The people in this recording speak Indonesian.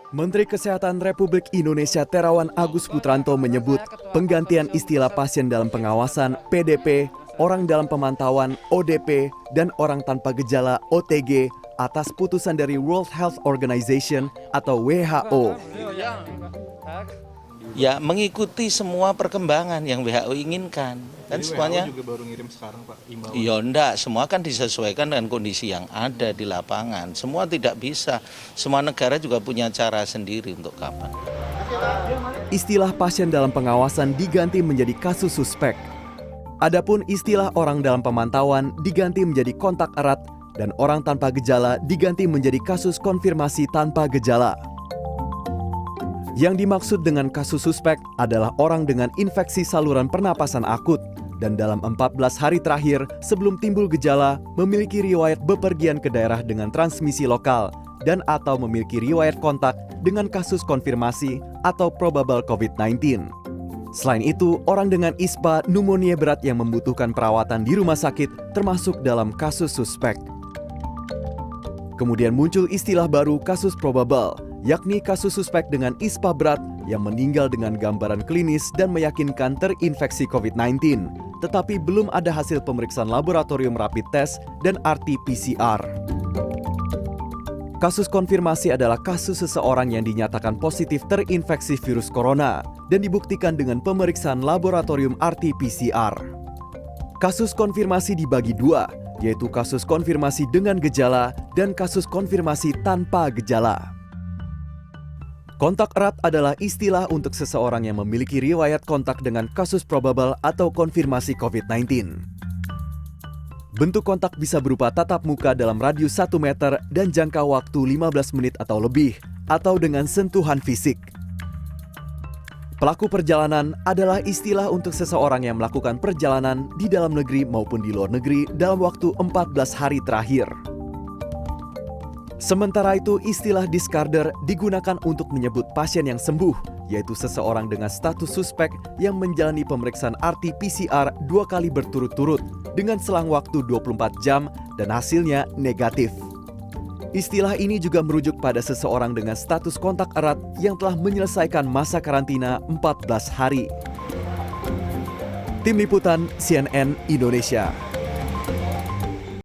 Menteri Kesehatan Republik Indonesia Terawan Agus Putranto menyebut penggantian istilah pasien dalam pengawasan PDP, orang dalam pemantauan ODP, dan orang tanpa gejala OTG atas putusan dari World Health Organization atau WHO. Ya, mengikuti semua perkembangan yang WHO inginkan. Kan jadi semuanya WHO juga baru ngirim sekarang, Pak, imbauan. iya enggak, semua kan disesuaikan dengan kondisi yang ada di lapangan. Semua tidak bisa. Semua negara juga punya cara sendiri untuk kapan. Istilah pasien dalam pengawasan diganti menjadi kasus suspek. Adapun istilah orang dalam pemantauan diganti menjadi kontak erat dan orang tanpa gejala diganti menjadi kasus konfirmasi tanpa gejala. Yang dimaksud dengan kasus suspek adalah orang dengan infeksi saluran pernapasan akut dan dalam 14 hari terakhir sebelum timbul gejala memiliki riwayat bepergian ke daerah dengan transmisi lokal dan atau memiliki riwayat kontak dengan kasus konfirmasi atau probable COVID-19. Selain itu, orang dengan ISPA pneumonia berat yang membutuhkan perawatan di rumah sakit termasuk dalam kasus suspek. Kemudian muncul istilah baru kasus probable, yakni kasus suspek dengan ISPA berat yang meninggal dengan gambaran klinis dan meyakinkan terinfeksi COVID-19, tetapi belum ada hasil pemeriksaan laboratorium rapid test dan RT-PCR. Kasus konfirmasi adalah kasus seseorang yang dinyatakan positif terinfeksi virus corona dan dibuktikan dengan pemeriksaan laboratorium RT-PCR. Kasus konfirmasi dibagi dua, yaitu kasus konfirmasi dengan gejala dan kasus konfirmasi tanpa gejala. Kontak erat adalah istilah untuk seseorang yang memiliki riwayat kontak dengan kasus probable atau konfirmasi COVID-19. Bentuk kontak bisa berupa tatap muka dalam radius 1 meter dan jangka waktu 15 menit atau lebih, atau dengan sentuhan fisik. Pelaku perjalanan adalah istilah untuk seseorang yang melakukan perjalanan di dalam negeri maupun di luar negeri dalam waktu 14 hari terakhir. Sementara itu, istilah discarder digunakan untuk menyebut pasien yang sembuh, yaitu seseorang dengan status suspek yang menjalani pemeriksaan RT-PCR 2 kali berturut-turut dengan selang waktu 24 jam dan hasilnya negatif. Istilah ini juga merujuk pada seseorang dengan status kontak erat yang telah menyelesaikan masa karantina 14 hari. Tim Liputan CNN Indonesia.